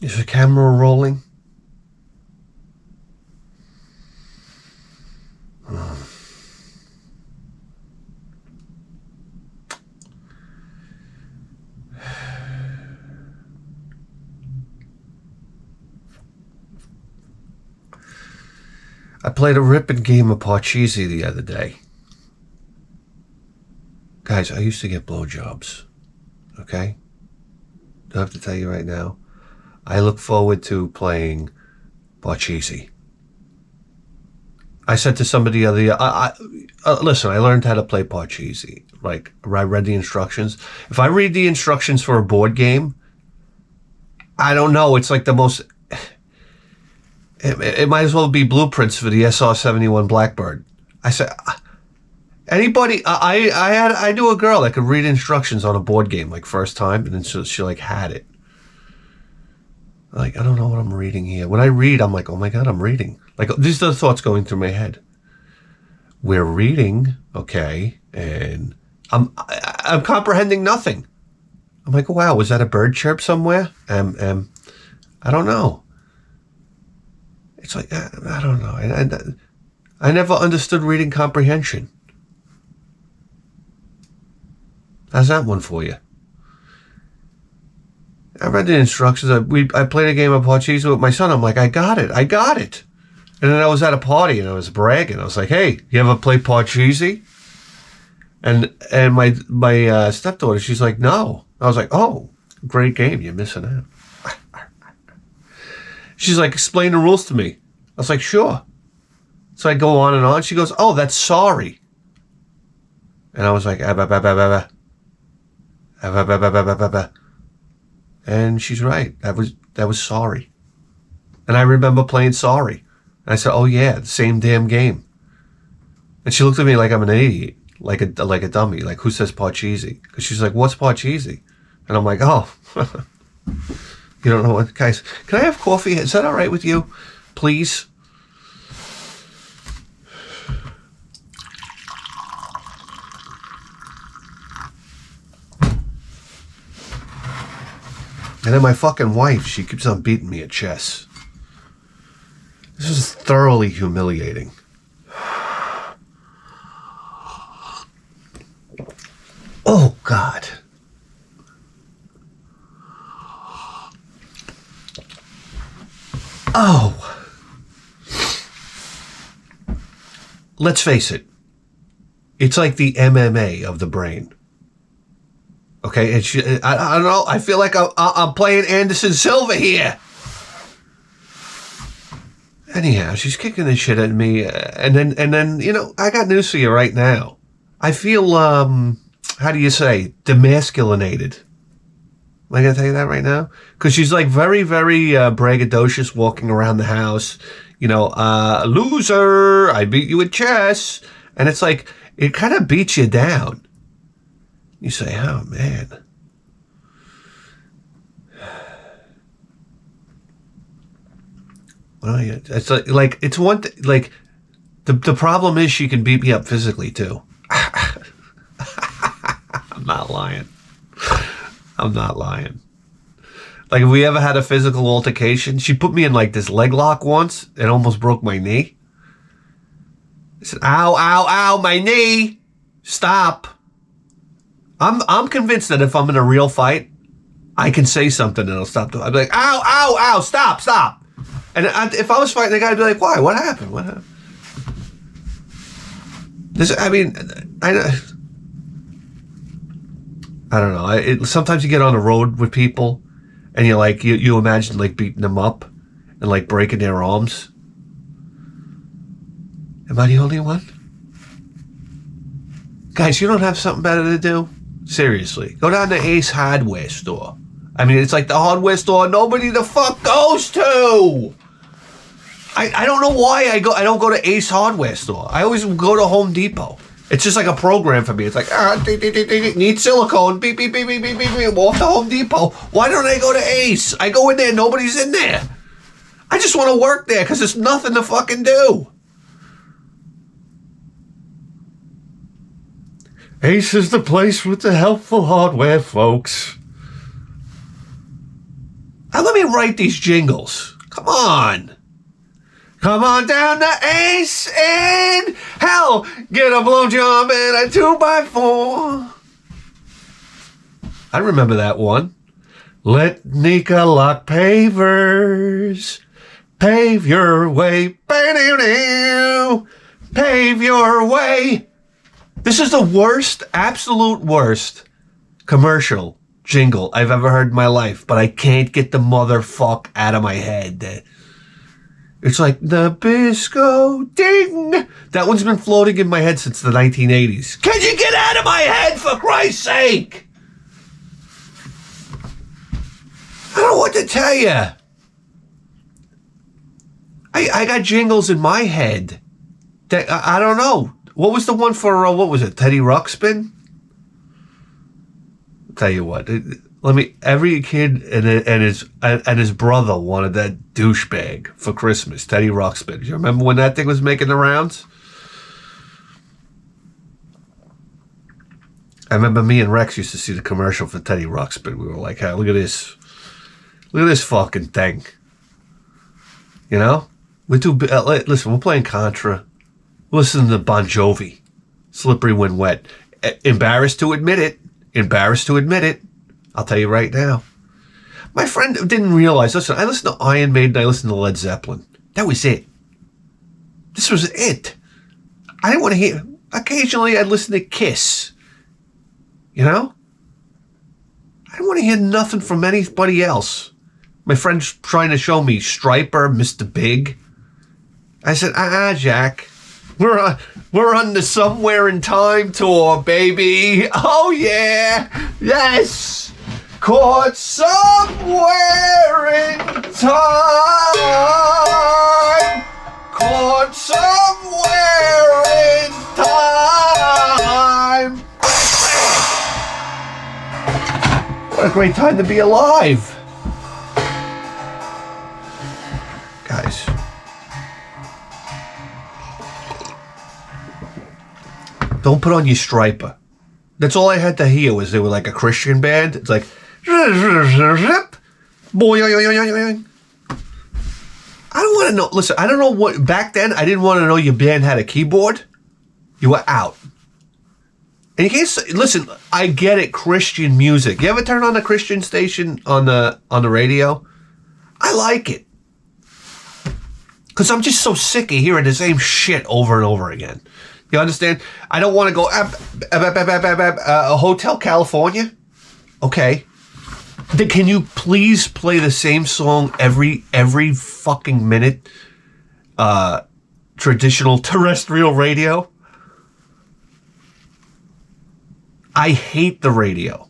Is the camera rolling? I played a ripping game of Parchessi the other day. Guys, I used to get blowjobs. Okay? Don't have to tell you right now. I look forward to playing Parchessi. I said to somebody the other day, listen, I learned how to play Parchessi. Like, I read the instructions. If I read the instructions for a board game, I don't know. It's like the most... It might as well be blueprints for the SR-71 Blackbird. I said, anybody... I knew a girl that could read instructions on a board game, like, first time, and then she like, had it. Like, I don't know what I'm reading here. When I read, I'm like, oh my God, I'm reading. Like, these are the thoughts going through my head. We're reading, okay, and I'm comprehending nothing. I'm like, wow, was that a bird chirp somewhere? I don't know. It's like, I don't know. I never understood reading comprehension. How's that one for you? I read the instructions. I played a game of Parchessi with my son. I'm like, I got it. And then I was at a party and I was bragging. I was like, hey, you ever play Parchessi? And my stepdaughter, she's like, no. I was like, oh, great game. You're missing out. She's like, explain the rules to me. I was like, sure. So I go on and on. She goes, oh, that's sorry. And I was like, and she's right. That was sorry. And I remember playing sorry. And I said, oh yeah, the same damn game. And she looked at me like I'm an idiot, like a dummy, like who says Parchessi? Because she's like, what's Parchessi? And I'm like, oh, you don't know what, guys, can I have coffee? Is that all right with you? Please? And then my fucking wife, she keeps on beating me at chess. This is thoroughly humiliating. Oh, God. Oh. Let's face it. It's like the MMA of the brain. Okay, and I don't know. I feel like I'm playing Anderson Silva here. Anyhow, she's kicking the shit at me, and then you know, I got news for you right now. I feel how do you say, demasculinated. Am I gonna tell you that right now? Because she's like very, very braggadocious, walking around the house. You know, loser! I beat you at chess, and it's like it kind of beats you down. You say, oh, man. Well, yeah, it's like it's one thing. Like, the problem is she can beat me up physically, too. I'm not lying. Like, if we ever had a physical altercation, she put me in, like, this leg lock once. It almost broke my knee. I said, ow, ow, ow, my knee. Stop. I'm convinced that if I'm in a real fight, I can say something and it'll stop. I'd be like, ow, ow, ow, stop. And if I was fighting the guy, I'd be like, why? What happened? I don't know. Sometimes you get on the road with people and you're like, you imagine like beating them up and like breaking their arms. Am I the only one? Guys, you don't have something better to do? Seriously. Go down to Ace Hardware store. I mean, it's like the hardware store nobody the fuck goes to. I don't know why I don't go to Ace Hardware store. I always go to Home Depot. It's just like a program for me. It's like, need silicone, beep, beep, beep, beep, beep, beep, beep, off to Home Depot. Why don't I go to Ace? I go in there, nobody's in there. I just want to work there because there's nothing to fucking do. Ace is the place with the helpful hardware, folks. Now let me write these jingles? Come on. Come on down to Ace in Hell. Get a blowjob and a 2x4. I remember that one. Let Nika lock pavers. Pave your way. Pave your way. This is the worst, absolute worst commercial jingle I've ever heard in my life, but I can't get the motherfuck out of my head. It's like the Bisco ding. That one's been floating in my head since the 1980s. Can you get out of my head, for Christ's sake? I don't know what to tell you. I got jingles in my head that I don't know. What was the one for, what was it, Teddy Ruxpin? I'll tell you what, every kid and his brother wanted that douchebag for Christmas, Teddy Ruxpin. Do you remember when that thing was making the rounds? I remember me and Rex used to see the commercial for Teddy Ruxpin. We were like, hey, look at this. Look at this fucking thing. You know? Listen, we're playing Contra. Listen to Bon Jovi. Slippery When Wet. Embarrassed to admit it. I'll tell you right now. My friend didn't realize. Listen, I listened to Iron Maiden. I listened to Led Zeppelin. That was it. This was it. I didn't want to hear. Occasionally, I'd listen to Kiss. You know? I didn't want to hear nothing from anybody else. My friend's trying to show me Striper, Mr. Big. I said, Jack. We're on the Somewhere in Time tour, baby. Oh, yeah. Yes. Caught somewhere in time. Caught somewhere in time. What a great time to be alive. Guys. Don't put on your Striper. That's all I had to hear was they were like a Christian band. It's like, boy. I don't want to know. Listen, I don't know what, back then, I didn't want to know your band had a keyboard. You were out. And you can't say, listen, I get it, Christian music. You ever turn on a Christian station on the radio? I like it. Because I'm just so sick of hearing the same shit over and over again. You understand? I don't want to go Hotel California. Okay. Can you please play the same song every fucking minute? Traditional terrestrial radio. I hate the radio.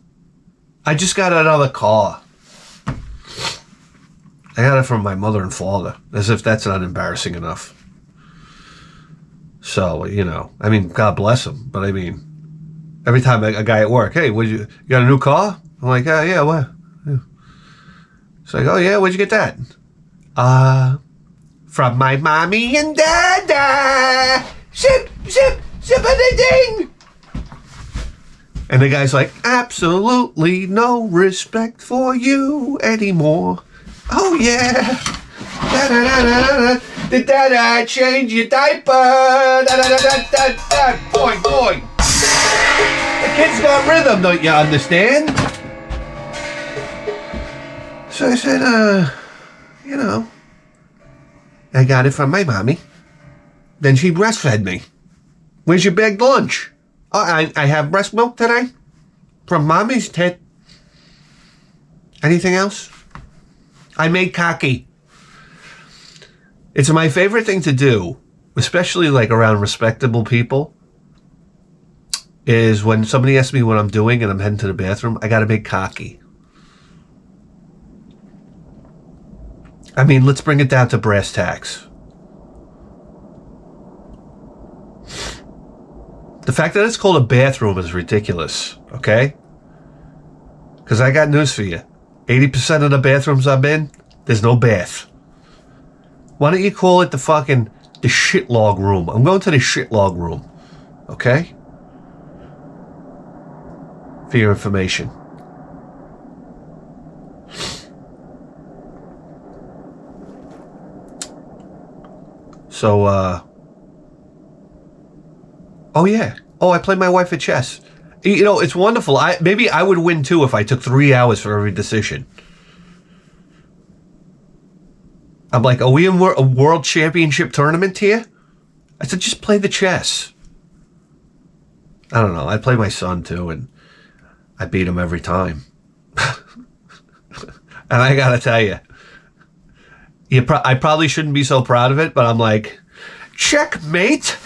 I just got another car. I got it from my mother and father, as if that's not embarrassing enough. So, you know, I mean, God bless him. But I mean, every time a guy at work, hey, you got a new car? I'm like, yeah, what? Yeah. It's like, oh yeah, where'd you get that? From my mommy and dada. Zip, zip, zip-a-da-ding. And the guy's like, absolutely no respect for you anymore. Oh yeah. Da-da-da-da-da. Did that change your diaper? Da-da-da-da-da-da. Boing, boing. The kid's got rhythm, don't you understand? So I said, you know, I got it from my mommy. Then she breastfed me. Where's your bagged lunch? Oh, I have breast milk today. From mommy's tit. Anything else? I made cocky. It's my favorite thing to do, especially like around respectable people, is when somebody asks me what I'm doing and I'm heading to the bathroom, I gotta make cocky. I mean, let's bring it down to brass tacks. The fact that it's called a bathroom is ridiculous, okay? Because I got news for you. 80% of the bathrooms I'm in, there's no bath. Why don't you call it the shit log room? I'm going to the shit log room, okay? For your information. So, oh yeah. Oh, I played my wife at chess. You know, it's wonderful. Maybe I would win too if I took 3 hours for every decision. I'm like, are we in a world championship tournament here? I said, just play the chess. I don't know. I play my son too, and I beat him every time. And I gotta tell you, I probably shouldn't be so proud of it, but I'm like, checkmate.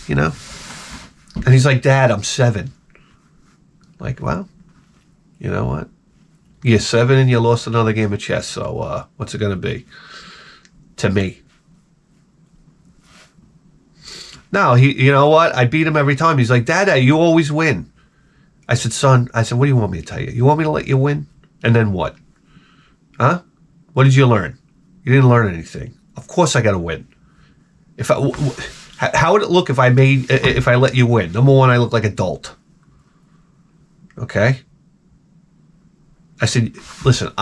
You know? And he's like, Dad, I'm 7. Like, well, you know what? You're 7 and you lost another game of chess, so what's it gonna be? To me. No, you know what? I beat him every time. He's like, Dad, you always win. I said, son, what do you want me to tell you? You want me to let you win? And then what? Huh? What did you learn? You didn't learn anything. Of course I got to win. How would it look if I let you win? Number one, I look like a dolt. Okay? I said, listen,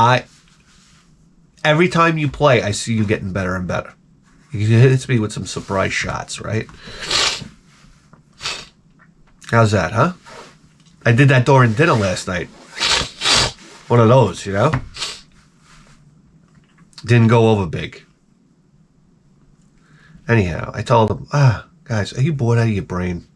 every time you play, I see you getting better and better. You hit me with some surprise shots, right? How's that, huh? I did that during dinner last night. One of those, you know? Didn't go over big. Anyhow, I told him, guys, are you bored out of your brain?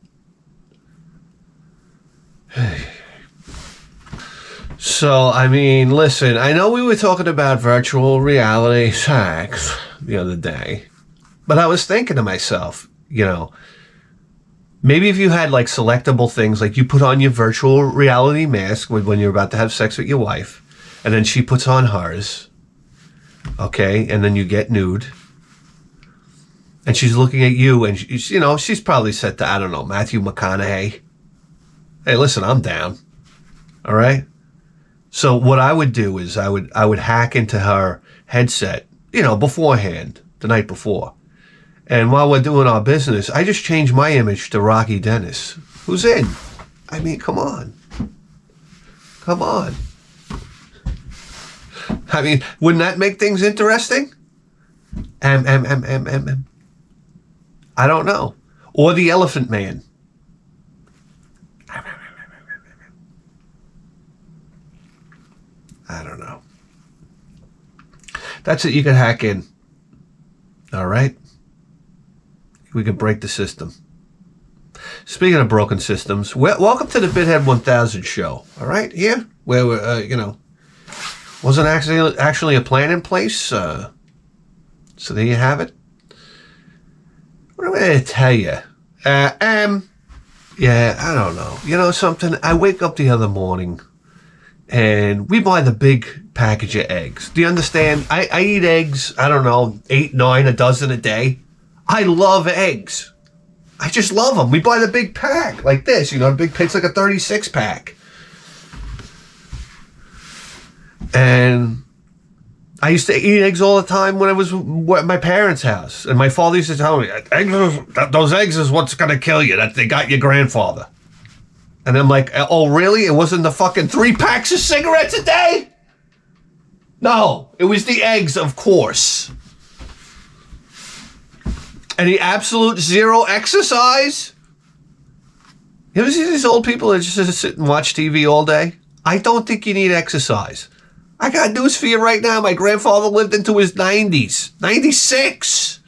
So, I mean, listen, I know we were talking about virtual reality sex the other day, but I was thinking to myself, you know, maybe if you had like selectable things, like you put on your virtual reality mask when you're about to have sex with your wife, and then she puts on hers, okay, and then you get nude, and she's looking at you, and she's probably set to, I don't know, Matthew McConaughey. Hey, listen, I'm down. All right. So what I would do is I would hack into her headset, beforehand, the night before. And while we're doing our business, I just changed my image to Rocky Dennis, who's in. I mean, come on. Come on. I mean, wouldn't that make things interesting? I don't know. Or the Elephant Man. I don't know. That's it. You can hack in. All right. We can break the system. Speaking of broken systems, welcome to the Bithead 1000 show. All right, here where wasn't actually a plan in place. So there you have it. What am I going to tell you? Yeah, I don't know. You know something? I wake up the other morning, and we buy the big package of eggs. Do you understand? I eat eggs, I don't know, 8, 9, a dozen a day. I love eggs. I just love them. We buy the big pack like this, the big pack's like a 36 pack. And I used to eat eggs all the time when I was at my parents' house. And my father used to tell me, those eggs is what's going to kill you. That they got your grandfather. And I'm like, oh, really? It wasn't the fucking 3 packs of cigarettes a day? No, it was the eggs, of course. And the absolute zero exercise? You ever see these old people that just sit and watch TV all day? I don't think you need exercise. I got news for you right now. My grandfather lived into his 90s. 96.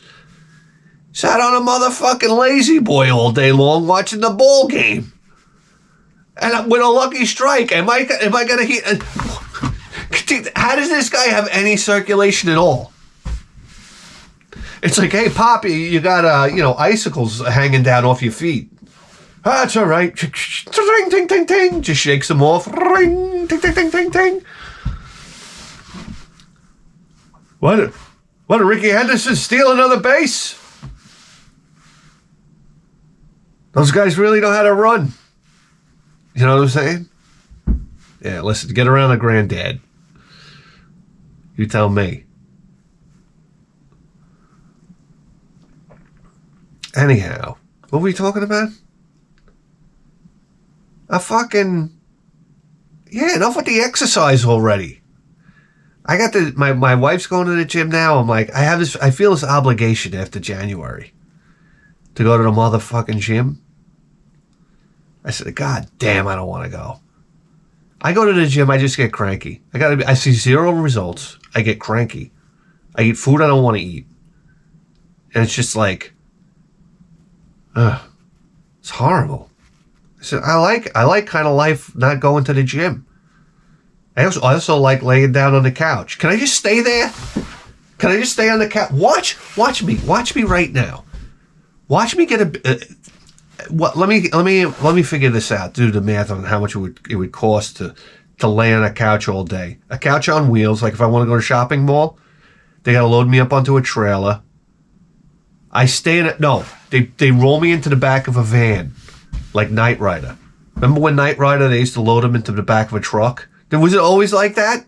Sat on a motherfucking lazy boy all day long watching the ball game. And with a lucky strike, am I going to hit? How does this guy have any circulation at all? It's like, hey, Poppy, you got, icicles hanging down off your feet. That's all right. Ting, ting, ting, ting. Just shakes them off. Ring, ting, ting, ting, ting, ting. What did Ricky Henderson steal another base? Those guys really know how to run. You know what I'm saying? Yeah, listen, get around a granddad. You tell me. Anyhow, what were we talking about? Enough with the exercise already. I got my wife's going to the gym now. I'm like, I feel this obligation after January to go to the motherfucking gym. I said, God damn, I don't want to go. I go to the gym, I just get cranky. I see zero results. I get cranky. I eat food I don't want to eat. And it's just like, it's horrible. I said, I like kind of life not going to the gym. I also like laying down on the couch. Can I just stay there? Can I just stay on the couch? Watch me right now. Watch me get let me figure this out. Do the math on how much it would cost to lay on a couch all day. A couch on wheels. Like if I want to go to a shopping mall, they got to load me up onto a trailer. I stay in it. No, they roll me into the back of a van, like Knight Rider. Remember when Knight Rider, they used to load them into the back of a truck? Was it always like that?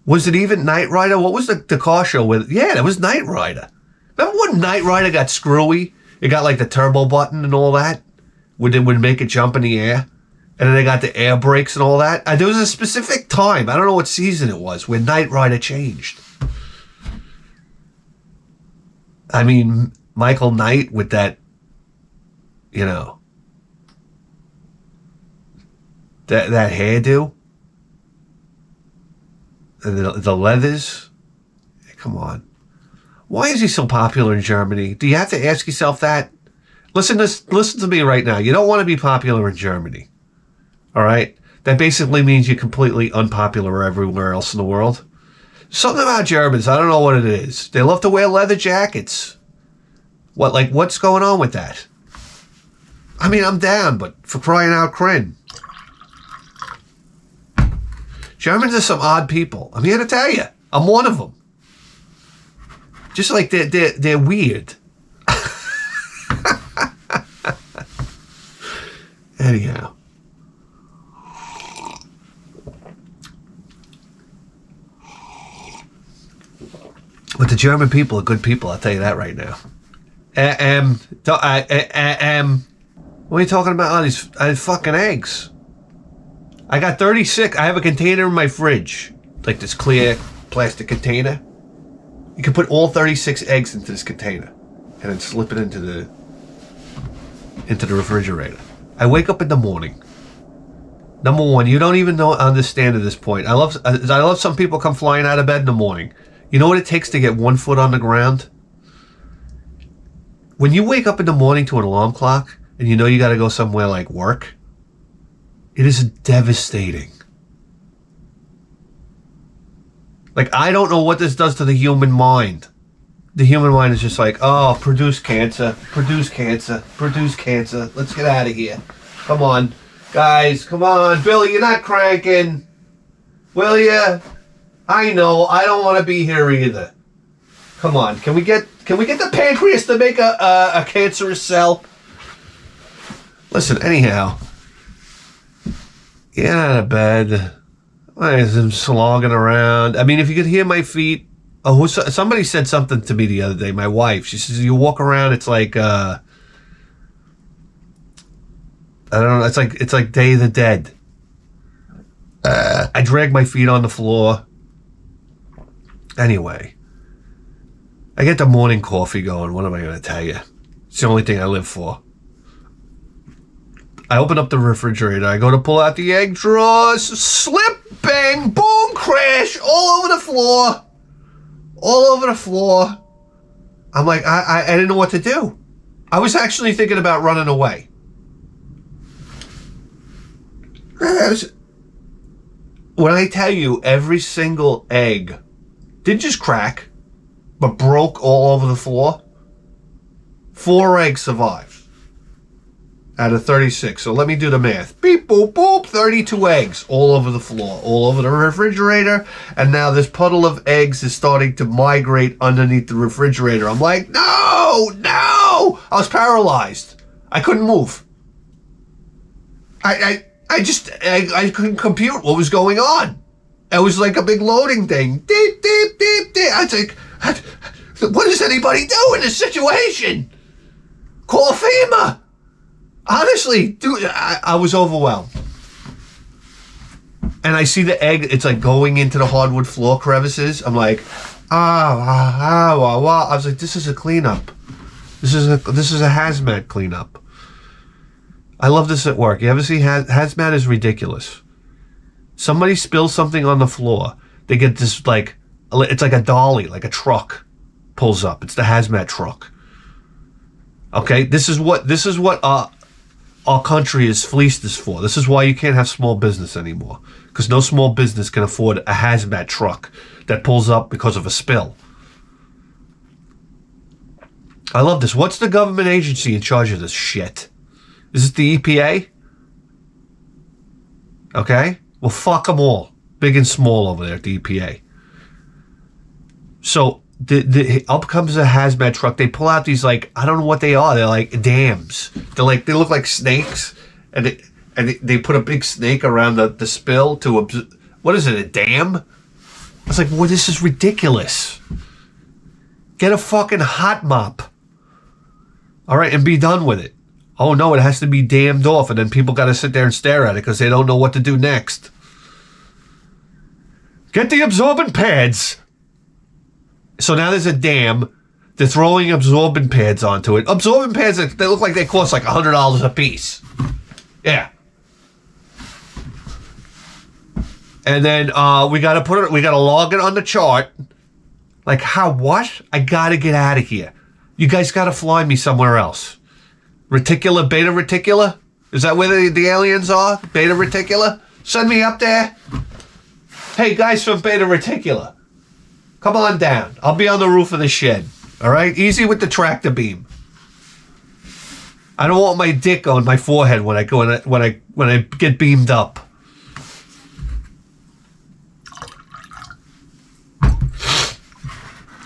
Was it even Knight Rider? What was the car show with? Yeah, that was Knight Rider. Remember when Knight Rider got screwy? It got like the turbo button and all that. It would make it jump in the air. And then they got the air brakes and all that. There was a specific time, I don't know what season it was, when Knight Rider changed. I mean, Michael Knight with that, that hairdo. And the leathers. Come on. Why is he so popular in Germany? Do you have to ask yourself that? Listen to me right now. You don't want to be popular in Germany. All right? That basically means you're completely unpopular everywhere else in the world. Something about Germans, I don't know what it is. They love to wear leather jackets. What's going on with that? I mean, I'm down, but for crying out crin. Germans are some odd people. I'm here to tell you. I'm one of them. Just like they're weird. Anyhow. But the German people are good people, I'll tell you that right now. What are you talking about? All these fucking eggs. I got 36. I have a container in my fridge. Like this clear plastic container. You can put all 36 eggs into this container. And then slip it into the refrigerator. I wake up in the morning. Number one, you don't even understand at this point. I love some people come flying out of bed in the morning. You know what it takes to get 1 foot on the ground? When you wake up in the morning to an alarm clock and you know you got to go somewhere like work, it is devastating. Like, I don't know what this does to the human mind. The human mind is just like, oh, produce cancer, produce cancer, produce cancer. Let's get out of here. Come on. Guys, come on. Billy, you're not cranking. Will ya? I know. I don't want to be here either. Come on. Can we get the pancreas to make a cancerous cell? Listen, anyhow. Get out of bed. Why is him slogging around? I mean, if you could hear my feet. Oh, somebody said something to me the other day. My wife. She says, you walk around, it's like, I don't know. It's like Day of the Dead. I drag my feet on the floor. Anyway. I get the morning coffee going. What am I going to tell you? It's the only thing I live for. I open up the refrigerator. I go to pull out the egg drawers. Slip, bang, boom, crash. All over the floor. All over the floor. I'm like, I didn't know what to do. I was actually thinking about running away. When I tell you every single egg didn't just crack, but broke all over the floor, 4 eggs survived out of 36. So let me do the math. Beep, boop, boop. 32 eggs all over the floor, all over the refrigerator. And now this puddle of eggs is starting to migrate underneath the refrigerator. I'm like, no. I was paralyzed. I couldn't move. I couldn't compute what was going on. It was like a big loading thing. Deep, deep, deep, deep. I was like, what does anybody do in this situation? Call FEMA. Honestly, dude, I was overwhelmed. and I see the egg, it's like going into the hardwood floor crevices. I'm like, I was like, this is a cleanup. This is a hazmat cleanup. I love this at work. You ever see hazmat is ridiculous. Somebody spills something on the floor. They get this like, it's like a dolly, like a truck pulls up. It's the hazmat truck. Okay, this is what our country is fleeced us for. This is why you can't have small business anymore, because no small business can afford a hazmat truck that pulls up because of a spill. I love this. What's the government agency in charge of this shit? Is it the EPA? Okay, well, fuck them all, big and small over there at the EPA. So up comes a hazmat truck. They pull out these, like, I don't know what they are. They're like dams. They look like snakes, and they put a big snake around the spill to what is it? A dam? I was like, well, this is ridiculous. Get a fucking hot mop. All right, and be done with it. Oh no, it has to be dammed off, and then people got to sit there and stare at it because they don't know what to do next. Get the absorbent pads. So now there's a dam. They're throwing absorbent pads onto it. Absorbent pads, they look like they cost like $100 a piece. Yeah. And then we gotta log it on the chart. Like, how, what? I gotta get out of here. You guys gotta fly me somewhere else. Reticula, beta reticula? Is that where the aliens are? Beta reticula? Send me up there. Hey, guys from beta reticula. Come on down. I'll be on the roof of the shed. All right? Easy with the tractor beam. I don't want my dick on my forehead when I get beamed up.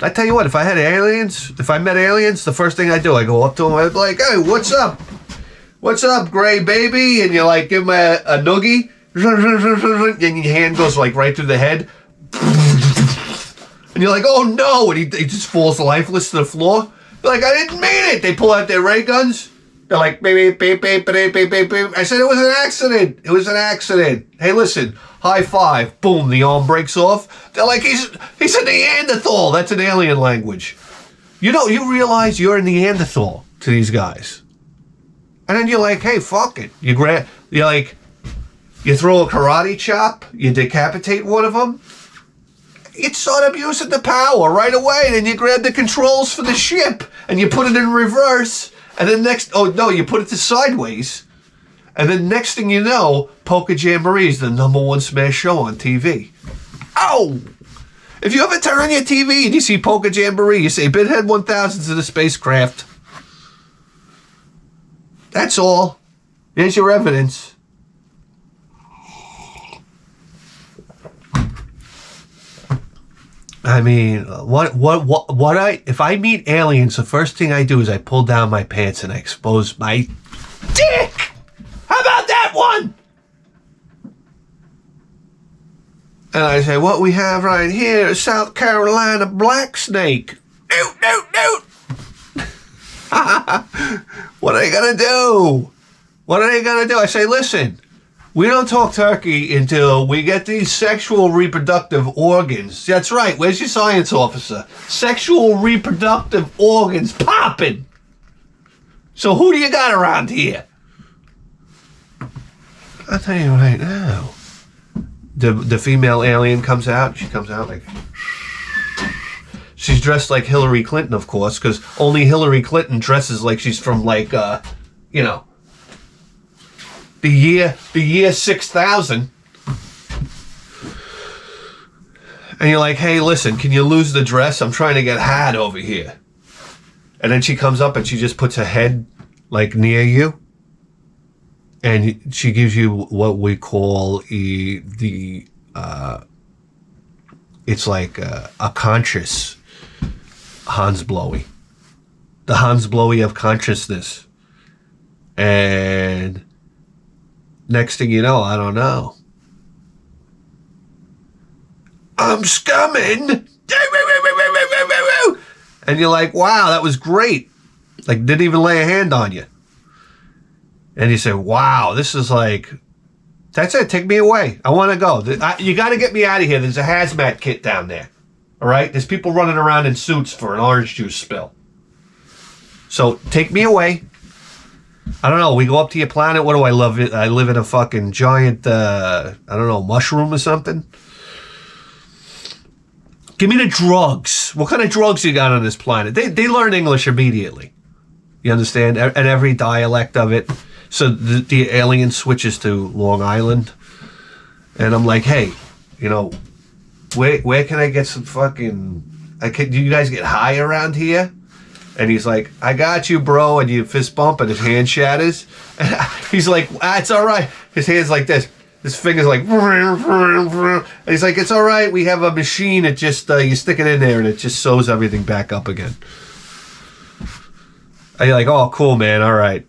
I tell you what, if I met aliens, the first thing I do, I go up to them, I'd be like, hey, what's up? What's up, gray baby? And you like give them a noogie, and your hand goes like right through the head. And you're like, oh no, and he just falls lifeless to the floor. They're like, I didn't mean it. They pull out their ray guns. They're like, beep, beep, beep, beep, beep, beep, beep. I said it was an accident. It was an accident. Hey, listen, high five. Boom, the arm breaks off. They're like, he's a Neanderthal. That's an alien language. You know, you realize you're a Neanderthal to these guys. And then you're like, hey, fuck it. You throw a karate chop. You decapitate one of them. You start abusing the power right away. Then you grab the controls for the ship and you put it in reverse. And then you put it to sideways. And then next thing you know, Polka Jamboree is the #1 smash show on TV. Oh! If you ever turn on your TV and you see Polka Jamboree, you say, Bithead 1000 to the spacecraft. That's all. Here's your evidence. I mean, if I meet aliens, the first thing I do is I pull down my pants and I expose my dick. How about that one? And I say, what we have right here is South Carolina black snake. Noot. What are they gonna do? I say, listen. We don't talk turkey until we get these sexual reproductive organs. That's right. Where's your science officer? Sexual reproductive organs popping. So who do you got around here? I'll tell you right now. The female alien comes out. She comes out like... She's dressed like Hillary Clinton, of course, because only Hillary Clinton dresses like she's from, like, the year 6000. And you're like, hey, listen, can you lose the dress? I'm trying to get hot over here. And then she comes up and she just puts her head like near you. And she gives you what we call it's like a conscious Hans Blowy. The Hans Blowy of consciousness. And next thing you know, I don't know. I'm scumming. And you're like, wow, that was great. Like, didn't even lay a hand on you. And you say, wow, this is like That's it. Take me away. I want to go. You got to get me out of here. There's a hazmat kit down there. All right? There's people running around in suits for an orange juice spill. So take me away. I don't know. We go up to your planet. What do I love? I live in a fucking giant, I don't know, mushroom or something. Give me the drugs. What kind of drugs you got on this planet? They learn English immediately. You understand? And every dialect of it. So the alien switches to Long Island. And I'm like, hey, you know, where can I get some fucking... do you guys get high around here? And he's like, I got you, bro. And you fist bump and his hand shatters. And he's like, it's all right. His hand's like this. His finger's like... And he's like, it's all right. We have a machine. It just... you stick it in there and it just sews everything back up again. And you're like, oh, cool, man. All right.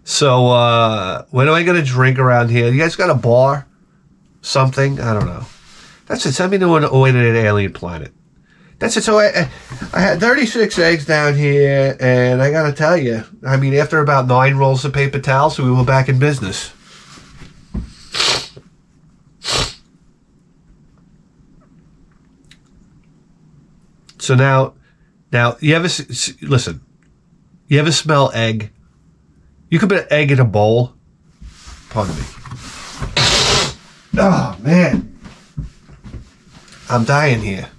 So, when am I going to drink around here? You guys got a bar? Something? I don't know. That's it. Send me to an alien planet. That's it. So I had 36 eggs down here, and I got to tell you, I mean, after about 9 rolls of paper towels, we were back in business. So now you ever listen? You ever smell egg? You could put an egg in a bowl. Pardon me. Oh man, I'm dying here.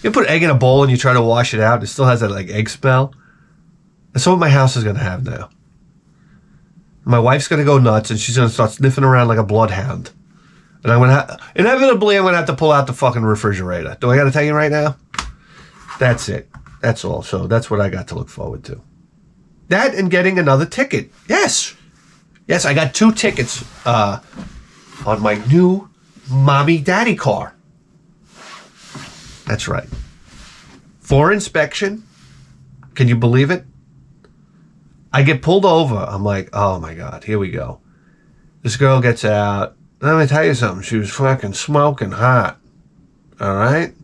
You put egg in a bowl and you try to wash it out, it still has that like egg smell. That's what my house is gonna have now. My wife's gonna go nuts and she's gonna start sniffing around like a bloodhound. And I'm gonna inevitably I'm gonna have to pull out the fucking refrigerator. Do I gotta tell you right now? That's it. That's all. So that's what I got to look forward to. That and getting another ticket. Yes, I got 2 tickets on my new mommy daddy car. That's right. For inspection. Can you believe it? I get pulled over. I'm like, oh my God, here we go. This girl gets out. Let me tell you something. She was fucking smoking hot. All right?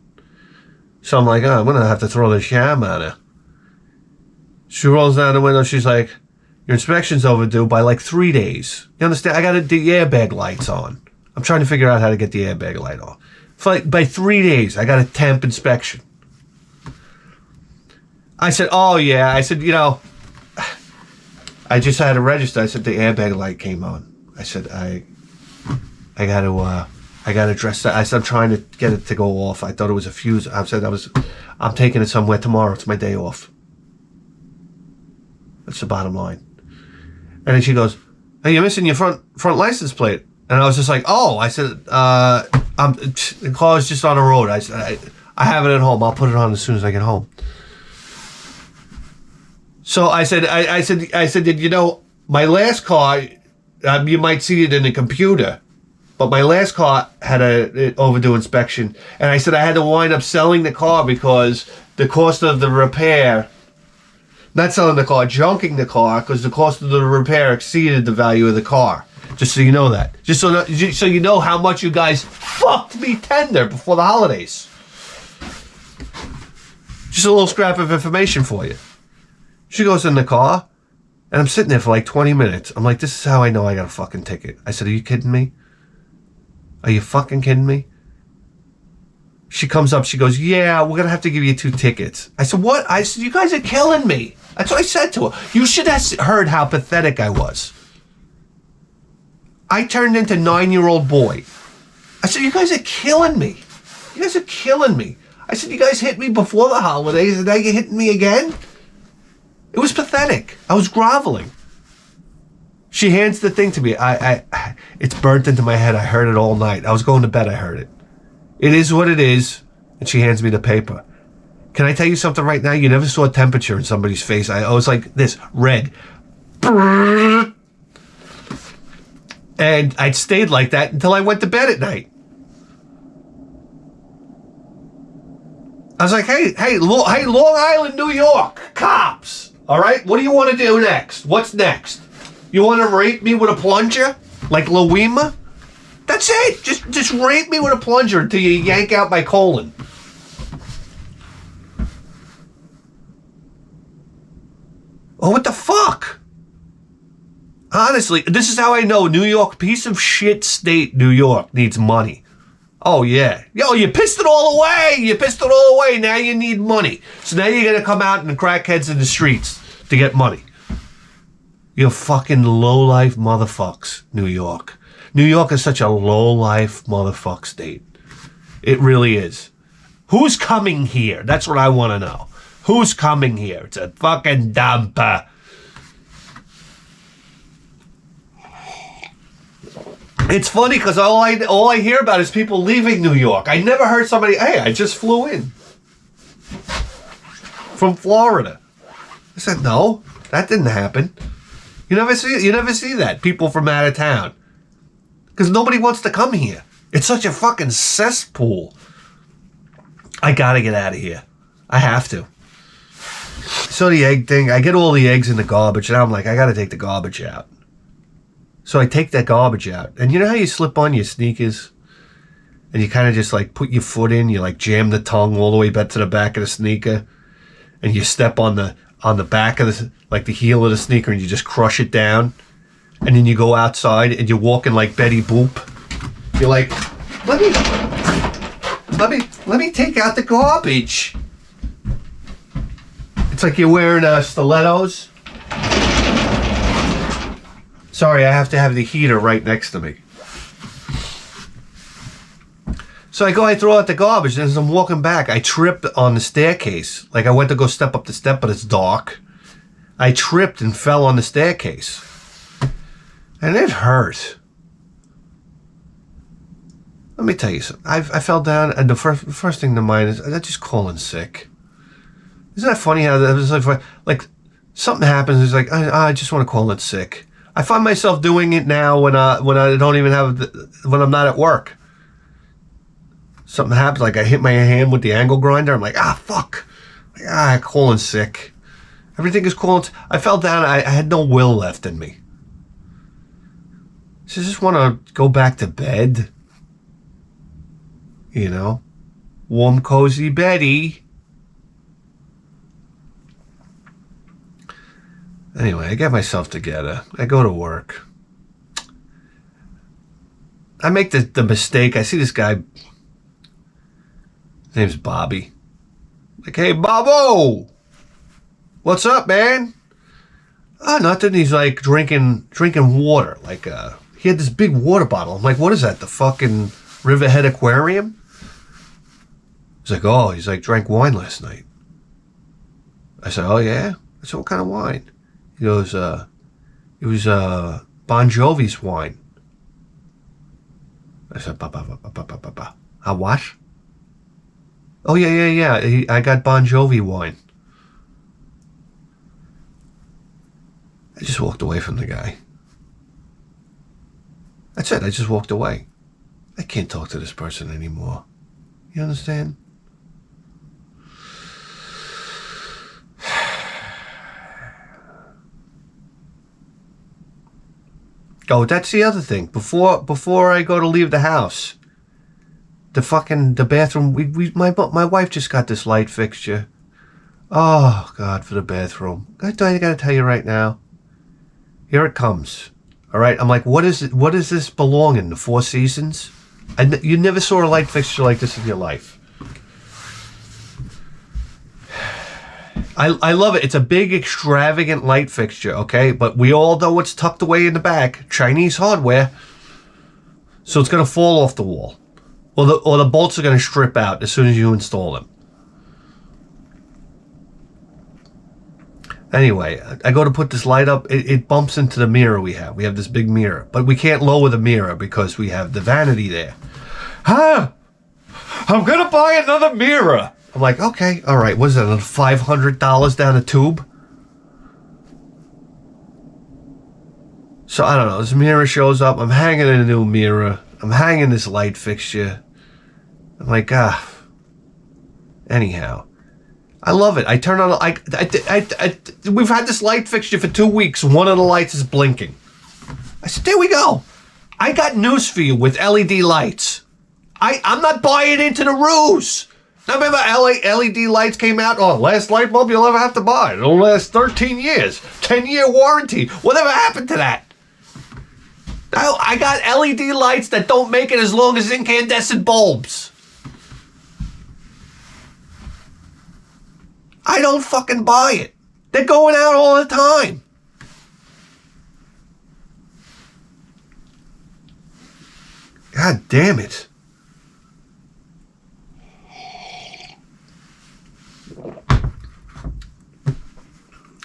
So I'm like, oh, I'm going to have to throw the sham at her. She rolls down the window. She's like, your inspection's overdue by like 3 days. You understand? I got the airbag lights on. I'm trying to figure out how to get the airbag light off. By 3 days, I got a temp inspection. I said, oh yeah. I said, you know, I just had to register. I said the airbag light came on. I said, I got to address that. I said, I'm trying to get it to go off. I thought it was a fuse. I said, I'm taking it somewhere tomorrow. It's my day off. That's the bottom line. And then she goes, hey, you're missing your front license plate. And I was just like, oh, I said, the car's just on the road. I said, I have it at home. I'll put it on as soon as I get home. So I said, you know, my last car, you might see it in the computer, but my last car had an overdue inspection. And I said I had to wind up selling the car because the cost of the repair, not selling the car, junking the car, because the cost of the repair exceeded the value of the car. Just so you know that. Just so you know how much you guys fucked me tender before the holidays. Just a little scrap of information for you. She goes in the car, and I'm sitting there for like 20 minutes. I'm like, this is how I know I got a fucking ticket. I said, are you kidding me? Are you fucking kidding me? She comes up, she goes, yeah, we're going to have to give you 2 tickets. I said, what? I said, you guys are killing me. That's what I said to her. You should have heard how pathetic I was. I turned into 9-year-old boy. I said, you guys are killing me. You guys are killing me. I said, you guys hit me before the holidays, and now you're hitting me again? It was pathetic. I was groveling. She hands the thing to me. It's burnt into my head. I heard it all night. I was going to bed. I heard it. It is what it is. And she hands me the paper. Can I tell you something right now? You never saw a temperature in somebody's face. I was like this, red. And I'd stayed like that until I went to bed at night. I was like, hey, Long Island, New York, cops. All right, what do you want to do next? What's next? You want to rape me with a plunger, like Louima? That's it. Just rape me with a plunger until you yank out my colon. Oh, what the fuck? Honestly, this is how I know New York, piece of shit state, New York, needs money. Oh, yeah. Yo, you pissed it all away. You pissed it all away. Now you need money. So now you're going to come out and crackheads in the streets to get money. You fucking low-life motherfucks, New York. New York is such a low-life motherfuck state. It really is. Who's coming here? That's what I want to know. Who's coming here? It's a fucking dump. It's funny because all I hear about is people leaving New York. I never heard somebody, hey, I just flew in from Florida. I said, no, that didn't happen. You never see that. People from out of town. Because nobody wants to come here. It's such a fucking cesspool. I gotta get out of here. I have to. So the egg thing, I get all the eggs in the garbage, and I'm like, I gotta take the garbage out. So I take that garbage out. And you know how you slip on your sneakers? And you kind of just like put your foot in, you like jam the tongue all the way back to the back of the sneaker. And you step on the back of the, like the heel of the sneaker, and you just crush it down. And then you go outside and you're walking like Betty Boop. You're like, let me take out the garbage. It's like you're wearing stilettos. Sorry, I have to have the heater right next to me. So I throw out the garbage, and as I'm walking back, I tripped on the staircase. Like I went to go step up the step, but it's dark. I tripped and fell on the staircase. And it hurt. Let me tell you something. I fell down, and the first thing to mind is, I just calling sick. Isn't that funny how that was like something happens, it's like, I just want to call it sick. I find myself doing it now when I don't even when I'm not at work. Something happens, like I hit my hand with the angle grinder. I'm like, fuck. Like, calling sick. Everything is calling. I fell down. I had no will left in me. So I just want to go back to bed. You know? Warm, cozy Betty. Anyway, I get myself together. I go to work. I make the mistake. I see this guy. His name's Bobby. Like, hey, Bobo! What's up, man? Nothing. He's like drinking water. Like, he had this big water bottle. I'm like, what is that? The fucking Riverhead Aquarium? He's like, he's like, drank wine last night. I said, oh, yeah? I said, what kind of wine? He goes, it was Bon Jovi's wine. I said, a what? Oh, yeah. I got Bon Jovi wine. I just walked away from the guy. That's it. I just walked away. I can't talk to this person anymore. You understand? Oh, that's the other thing. Before I go to leave the house, the bathroom. My wife just got this light fixture. Oh God, for the bathroom. I gotta tell you right now. Here it comes. All right. I'm like, what is it? What does this belong in? The Four Seasons? You never saw a light fixture like this in your life. I love it. It's a big, extravagant light fixture, okay? But we all know it's tucked away in the back. Chinese hardware. So it's going to fall off the wall. Or the bolts are going to strip out as soon as you install them. Anyway, I go to put this light up. It bumps into the mirror we have. We have this big mirror. But we can't lower the mirror because we have the vanity there. I'm going to buy another mirror. I'm like, okay, all right. What is that, $500 down a tube? So I don't know. This mirror shows up. I'm hanging a new mirror. I'm hanging this light fixture. I'm like, anyhow. I love it. I turn on, we've had this light fixture for 2 weeks. One of the lights is blinking. I said, there we go. I got news for you with LED lights. I'm not buying into the ruse. Now remember LED lights came out? Oh, last light bulb you'll ever have to buy. It'll last 13 years. 10-year warranty. Whatever happened to that? I got LED lights that don't make it as long as incandescent bulbs. I don't fucking buy it. They're going out all the time. God damn it.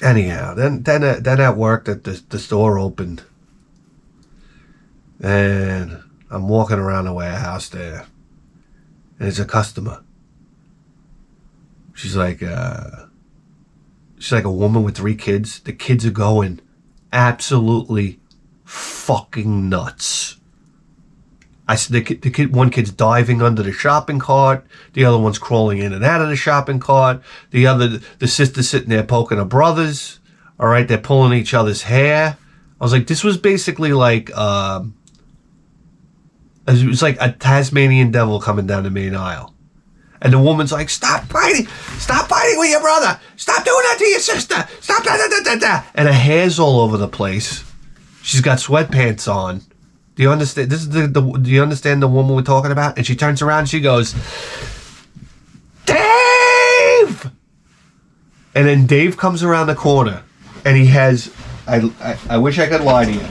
Anyhow, then at work, the store opened, and I'm walking around the warehouse there, and it's a customer. She's like a woman with 3 kids. The kids are going absolutely fucking nuts. I said one kid's diving under the shopping cart. The other one's crawling in and out of the shopping cart. The sister's sitting there poking her brothers. All right, they're pulling each other's hair. I was like, this was basically like, it was like a Tasmanian devil coming down the main aisle. And the woman's like, stop fighting with your brother. Stop doing that to your sister. Stop da. And her hair's all over the place. She's got sweatpants on. Do you understand? Do you understand the woman we're talking about? And she turns around and she goes, Dave! And then Dave comes around the corner and he has, I wish I could lie to you.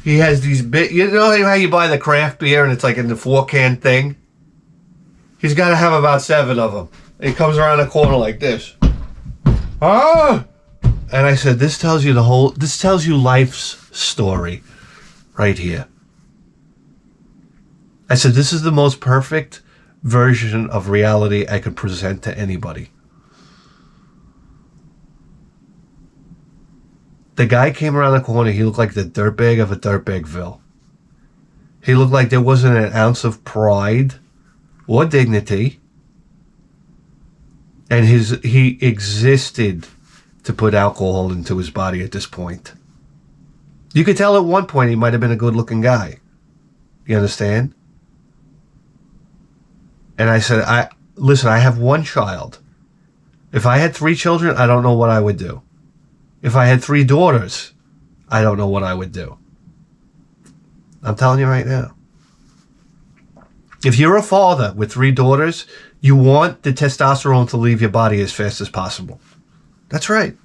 He has these you know how you buy the craft beer and it's like in the 4-can thing? He's got to have about 7 of them. And he comes around the corner like this. Ah! And I said, this tells you life's story. Right here. I said, this is the most perfect version of reality I could present to anybody. The guy came around the corner. He looked like the dirtbag of a dirtbagville. He looked like there wasn't an ounce of pride or dignity. And he existed to put alcohol into his body at this point. You could tell at one point he might have been a good-looking guy. You understand? And I said, listen, I have 1 child. If I had 3 children, I don't know what I would do. If I had 3 daughters, I don't know what I would do. I'm telling you right now. If you're a father with 3 daughters, you want the testosterone to leave your body as fast as possible. That's right.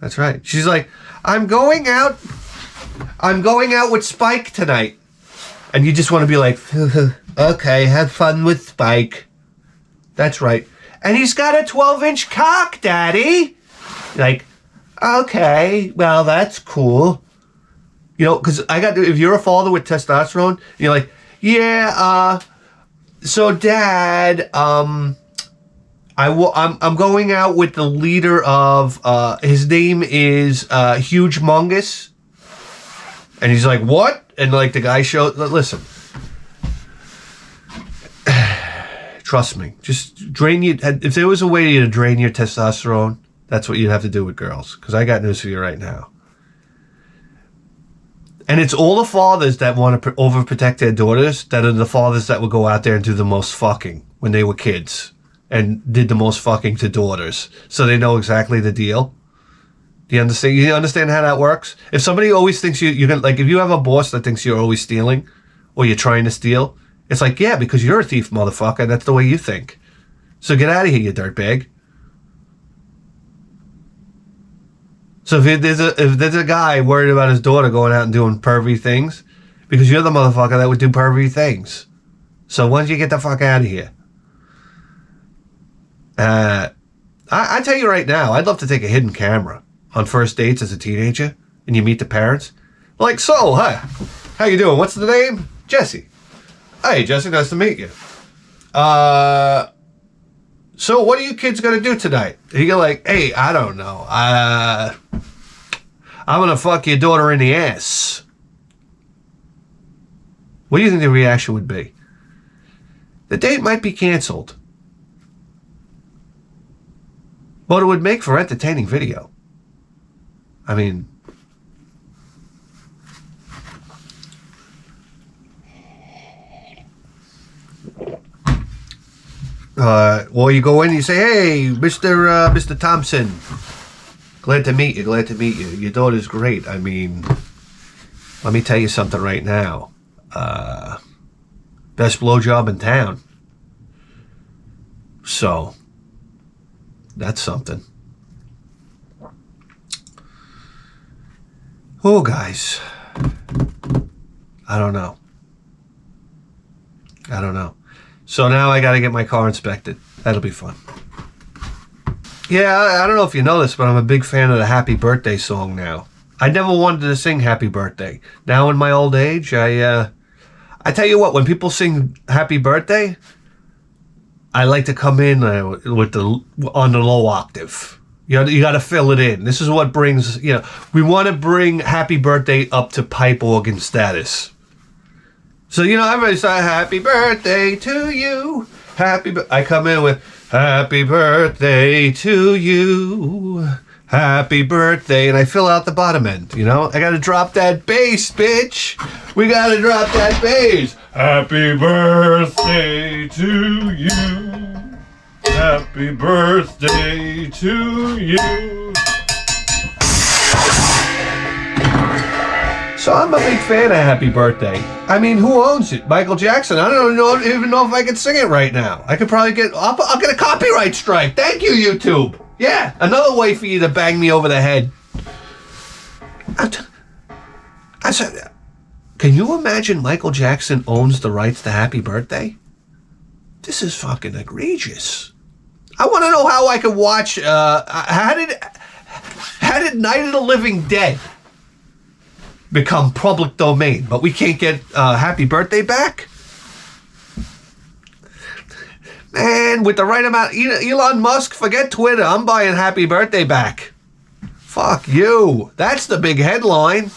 That's right. She's like, I'm going out with Spike tonight. And you just want to be like, okay, have fun with Spike. That's right. And he's got a 12-inch cock, Daddy. Like, okay, well, that's cool. You know, because if you're a father with testosterone, you're like, yeah, so Dad, I'm going out with the leader of, his name is Huge Mungus. And he's like, what? And like the guy listen. Trust me. Just drain you. If there was a way to drain your testosterone, that's what you'd have to do with girls. Because I got news for you right now. And it's all the fathers that want to overprotect their daughters that are the fathers that would go out there and do the most fucking when they were kids. And did the most fucking to daughters. So they know exactly the deal. Do you understand? You understand how that works? If somebody always thinks you're going to, like, if you have a boss that thinks you're always stealing, or you're trying to steal, it's like, yeah, because you're a thief, motherfucker. That's the way you think. So get out of here, you dirtbag. So if there's a guy worried about his daughter going out and doing pervy things, because you're the motherfucker that would do pervy things. So why don't you get the fuck out of here? I tell you right now, I'd love to take a hidden camera on first dates as a teenager, and you meet the parents. Like, so, hi, how you doing? What's the name? Jesse. Hey, Jesse, nice to meet you. So what are you kids gonna do tonight? And you're like, hey, I don't know. I'm gonna fuck your daughter in the ass. What do you think the reaction would be? The date might be canceled. But it would make for entertaining video. I mean, well, you go in and you say, hey, Mr. Thompson, glad to meet you. Your daughter's great. I mean, let me tell you something right now. Best blowjob in town. So, that's something. Oh, guys. I don't know. So now I got to get my car inspected. That'll be fun. Yeah, I don't know if you know this, but I'm a big fan of the Happy Birthday song now. I never wanted to sing Happy Birthday. Now in my old age, I tell you what, when people sing Happy Birthday, I like to come in with on the low octave. You got to fill it in. This is what brings, we want to bring Happy Birthday up to pipe organ status. So, everybody say, happy birthday to you. I come in with, happy birthday to you. Happy birthday. And I fill out the bottom end, I got to drop that bass, bitch. We got to drop that bass. Happy birthday to you. Happy birthday to you. So I'm a big fan of Happy Birthday. I mean, who owns it? Michael Jackson. I don't even know if I can sing it right now. I could probably I'll get a copyright strike. Thank you, YouTube. Yeah, another way for you to bang me over the head. I said, can you imagine Michael Jackson owns the rights to Happy Birthday? This is fucking egregious. I want to know how I could watch, how did Night of the Living Dead become public domain, but we can't get Happy Birthday back? Man, with the right amount, Elon Musk, forget Twitter. I'm buying Happy Birthday back. Fuck you. That's the big headline.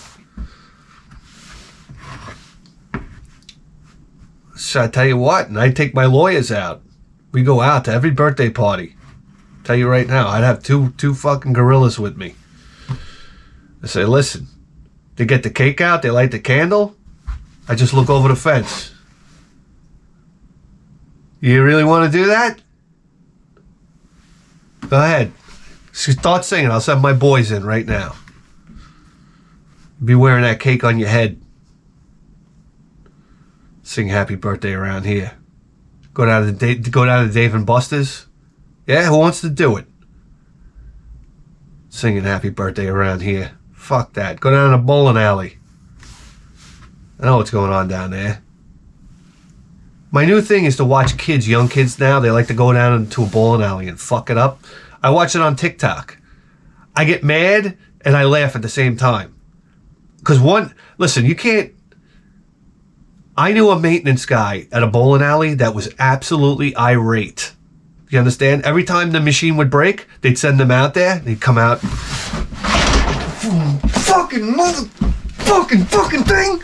So I tell you what, and I take my lawyers out. We go out to every birthday party. Tell you right now, I'd have two fucking gorillas with me. I say, listen, they get the cake out, they light the candle. I just look over the fence. You really want to do that? Go ahead. Start singing. I'll send my boys in right now. Be wearing that cake on your head. Sing Happy Birthday around here. Go down to Dave and Buster's. Yeah, who wants to do it? Singing Happy Birthday around here. Fuck that. Go down to the bowling alley. I know what's going on down there. My new thing is to watch kids, young kids now. They like to go down into a bowling alley and fuck it up. I watch it on TikTok. I get mad and I laugh at the same time. Because listen, you can't. I knew a maintenance guy at a bowling alley that was absolutely irate. You understand? Every time the machine would break, they'd send them out there. They'd come out. Fucking thing!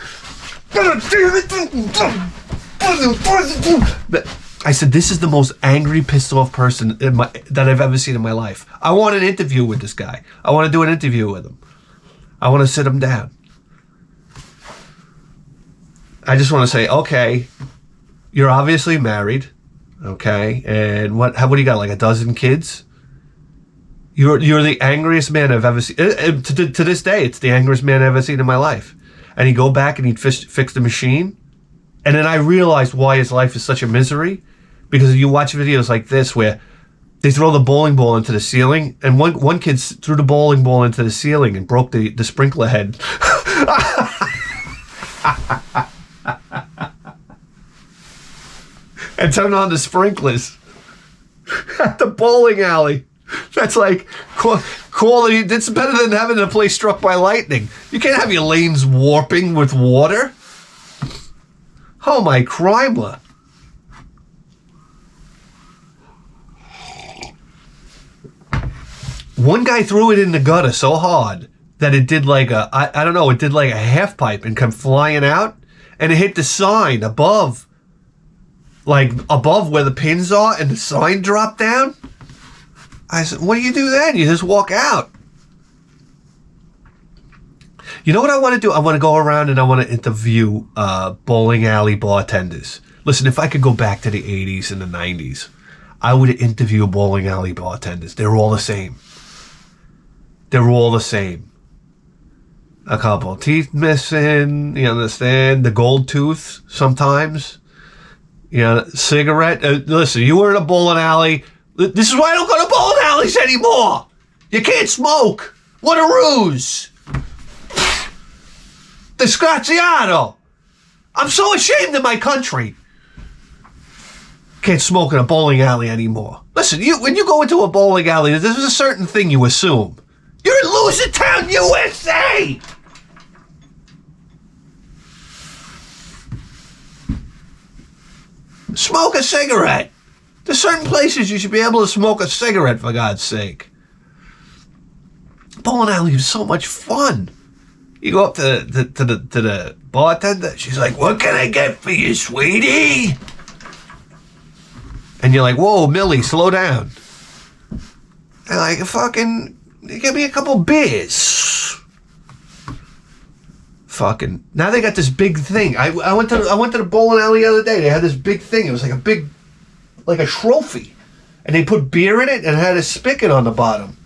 I said, this is the most angry, pissed off person that I've ever seen in my life. I want an interview with this guy. I want to do an interview with him. I want to sit him down. I just want to say, okay, you're obviously married, okay, and what do you got, like a dozen kids? You're the angriest man I've ever seen. To this day, it's the angriest man I've ever seen in my life. And he'd go back and he'd fix the machine. And then I realized why his life is such a misery. Because you watch videos like this where they throw the bowling ball into the ceiling. And one kid threw the bowling ball into the ceiling and broke the sprinkler head. And turned on the sprinklers at the bowling alley. That's like quality. It's better than having a place struck by lightning. You can't have your lanes warping with water. Oh my Crimler. One guy threw it in the gutter so hard that it did like it did like a half pipe and come flying out, and it hit the sign above where the pins are, and the sign dropped down. I said, what do you do then? You just walk out. You know what I want to do? I want to go around and I want to interview bowling alley bartenders. Listen, if I could go back to the 80s and the 90s, I would interview bowling alley bartenders. They're all the same. They're all the same. A couple teeth missing, you understand? The gold tooth sometimes. You know, cigarette. Listen, you were in a bowling alley. This is why I don't go to bowling alleys anymore. You can't smoke. What a ruse. Disgraziato. I'm so ashamed of my country. Can't smoke in a bowling alley anymore. Listen, when you go into a bowling alley, there's a certain thing you assume. You're in Losertown, USA! Smoke a cigarette. There's certain places you should be able to smoke a cigarette, for God's sake. Bowling alley is so much fun. You go up to the bartender. She's like, "What can I get for you, sweetie?" And you're like, "Whoa, Millie, slow down." And like, fucking, give me a couple beers. Fucking, now they got this big thing. I went to the bowling alley the other day. They had this big thing. It was like a trophy, and they put beer in it and it had a spigot on the bottom.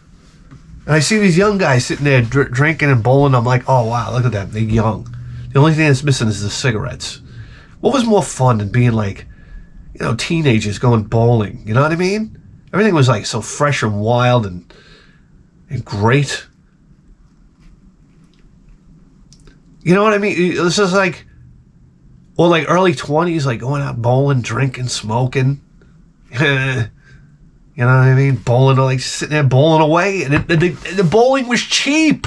And I see these young guys sitting there drinking and bowling. I'm like, oh wow, look at them. They're young. The only thing that's missing is the cigarettes. What was more fun than being like, you know, teenagers going bowling? You know what I mean? Everything was like so fresh and wild and great. You know what I mean? This is like, well, like early 20s, like going out bowling, drinking, smoking. You know what I mean? Bowling, like sitting there bowling away. And the bowling was cheap.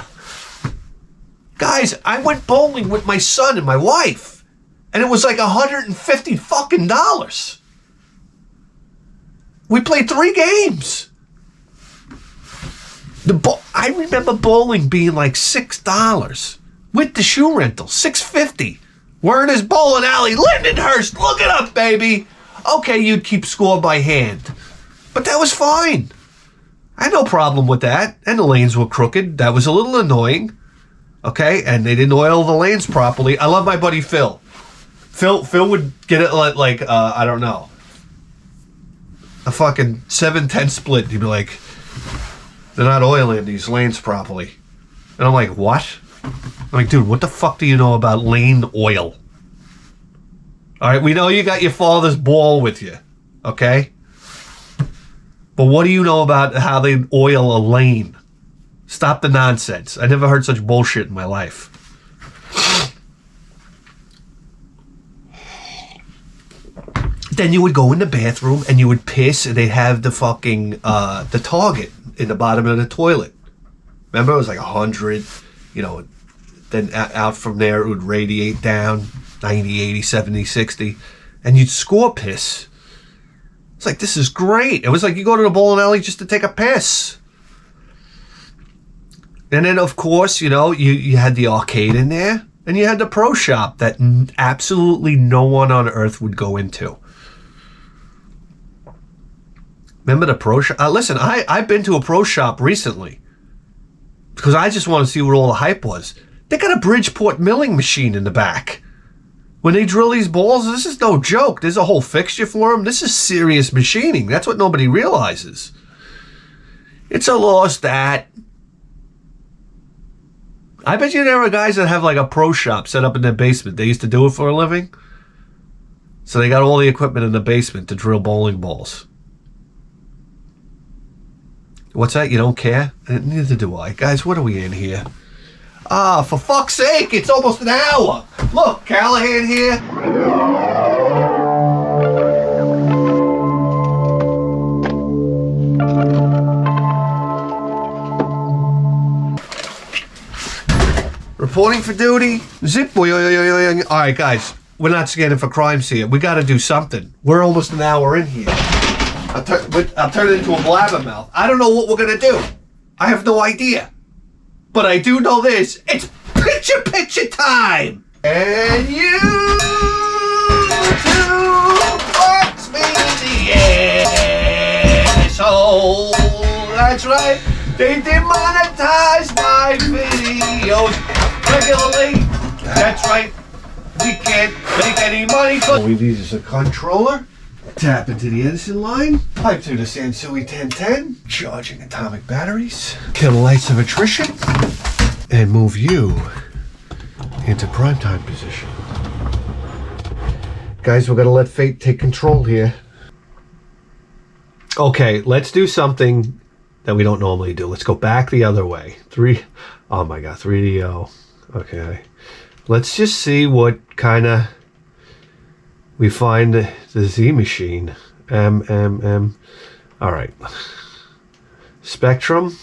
Guys, I went bowling with my son and my wife. And it was like $150 fucking dollars. We played 3 games. I remember bowling being like $6 with the shoe rental, $6.50. We're in his bowling alley, Lindenhurst. Look it up, baby. Okay, you'd keep score by hand, but that was fine. I had no problem with that. And the lanes were crooked. That was a little annoying. Okay, and they didn't oil the lanes properly. I love my buddy Phil. Phil would get it like I don't know, a fucking 7-10 split. He'd be like, they're not oiling these lanes properly. And I'm like, what? I'm like, dude, what the fuck do you know about lane oil? All right, we know you got your father's ball with you, okay? But what do you know about how they oil a lane? Stop the nonsense. I never heard such bullshit in my life. Then you would go in the bathroom and you would piss, and they'd have the fucking the target in the bottom of the toilet. Remember, it was like 100, you know, then out from there it would radiate down 90, 80, 70, 60, and you'd score piss. It's like, this is great. It was like you go to the bowling alley just to take a piss. And then, of course, you know, you had the arcade in there, and you had the pro shop that absolutely no one on earth would go into. Remember the pro shop? Listen, I've been to a pro shop recently because I just want to see what all the hype was. They got a Bridgeport milling machine in the back. When they drill these balls, this is no joke. There's a whole fixture for them. This is serious machining. That's what nobody realizes. It's a lost art. I bet you there are guys that have like a pro shop set up in their basement. They used to do it for a living. So they got all the equipment in the basement to drill bowling balls. What's that? You don't care? Neither do I. Guys, what are we in here? Ah, for fuck's sake, it's almost an hour. Look, Callahan here. Reporting for duty. Zip. All right, guys, we're not scanning for crimes here. We got to do something. We're almost an hour in here. I'll turn it into a blabbermouth. I don't know what we're going to do. I have no idea. But I do know this. It's picture time. And you two fucks me in the asshole. That's right. They demonetize my videos regularly. That's right. We can't make any money. All we need is a controller. Tap into the Edison line. Pipe to the Sansui 1010. Charging atomic batteries. Kill the lights of attrition. and move you into primetime position. Guys, we're gonna let fate take control here. Okay, let's do something that we don't normally do. Let's go back the other way. Oh my god, 3DO. Okay. Let's just see what kind of we find the Z machine. M. All right. Spectrum.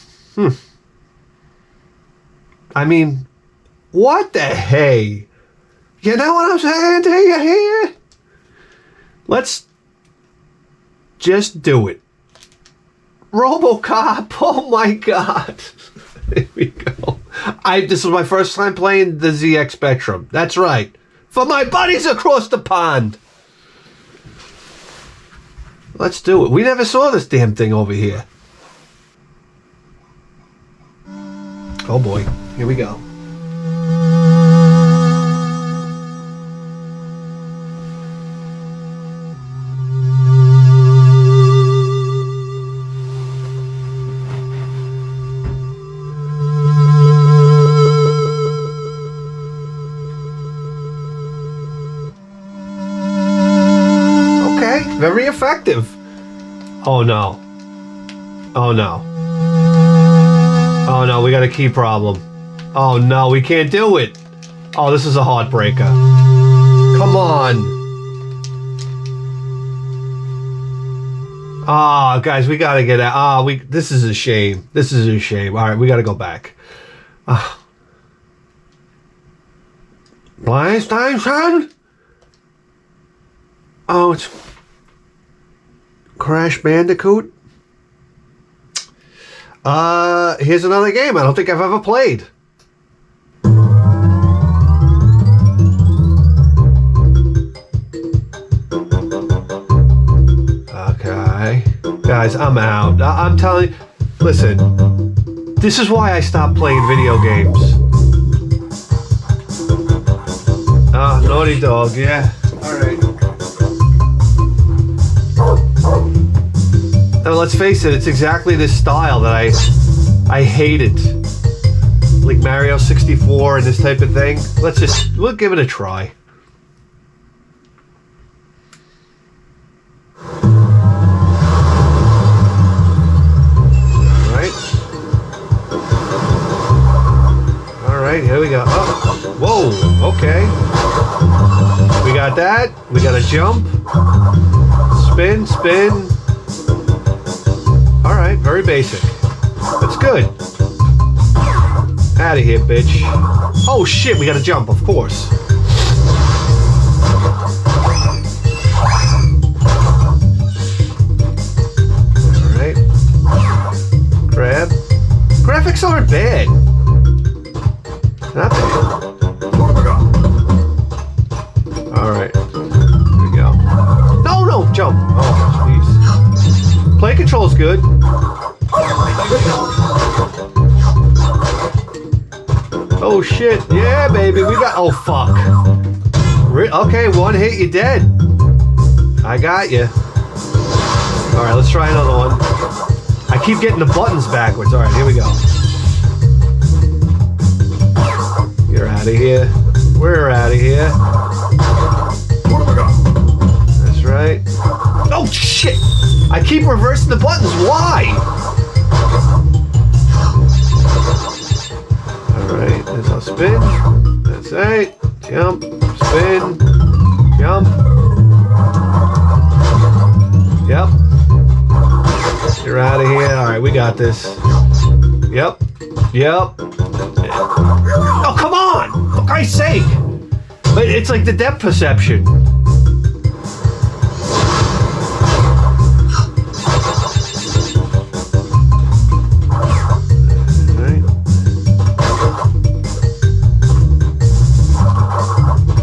I mean, what the hey? You know what I'm saying to you here? Let's just do it. RoboCop. Oh my god. Here we go. This is my first time playing the ZX Spectrum. That's right. For my buddies across the pond. Let's do it. We never saw this damn thing over here. Oh boy. Here we go. Very effective. Oh no. Oh no. Oh no, we got a key problem. Oh no, we can't do it. Oh, this is a heartbreaker. Come on. Ah, guys, we gotta get out. This is a shame. This is a shame. All right, we gotta go back. PlayStation. Oh, it's Crash Bandicoot. Here's another game I don't think I've ever played. Okay. Guys, I'm out. I'm telling you, listen, this is why I stopped playing video games. Naughty Dog, yeah. Alright. Now let's face it, it's exactly this style that I hated. Like Mario 64 and this type of thing. We'll give it a try. Alright, here we go. Oh, whoa, okay. We got that. We got a jump. Spin. Alright, very basic. That's good. Out of here, bitch. Oh shit, we gotta jump, of course. Alright. Grab. Graphics aren't bad. Not bad. Alright. Here we go. No, jump. Oh, jeez. Play control's good. Oh shit, yeah baby, we got, oh fuck. Okay, one hit, you're dead. I got you. Alright, let's try another one. I keep getting the buttons backwards. Alright, here we go. You're out of here. We're out of here. That's right. Oh shit! I keep reversing the buttons, why? Alright, there's our spin. That's right. Jump, spin, jump. Yep. You're out of here. Alright, we got this. Yep. Oh, come on! For Christ's sake! But it's like the depth perception.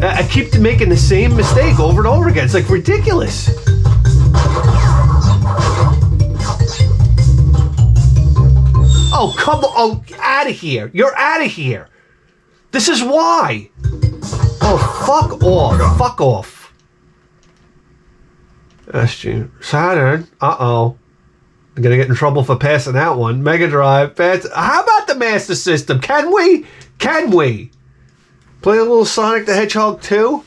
I keep making the same mistake over and over again. It's like ridiculous. Oh, come on. Oh, out of here. You're out of here. This is why. Oh, fuck off. Fuck off. SG. Saturn. Uh-oh. I'm going to get in trouble for passing that one. Mega Drive. How about the the Master System. Can we? Can we? Play a little Sonic the Hedgehog 2?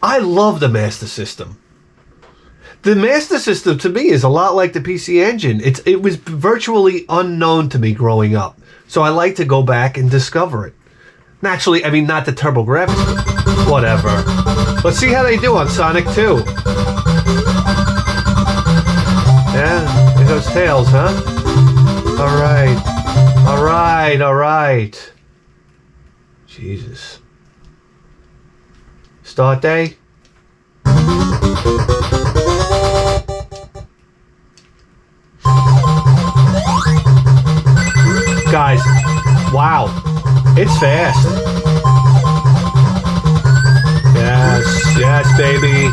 I love the Master System. The Master System, to me, is a lot like the PC Engine. It was virtually unknown to me growing up. So I like to go back and discover it. Naturally, I mean, not the TurboGrafx, but whatever. Let's see how they do on Sonic 2. Yeah, there goes Tails, huh? Alright. Alright, alright. Jesus. Start day? Guys, wow. It's fast. Yes, yes, baby.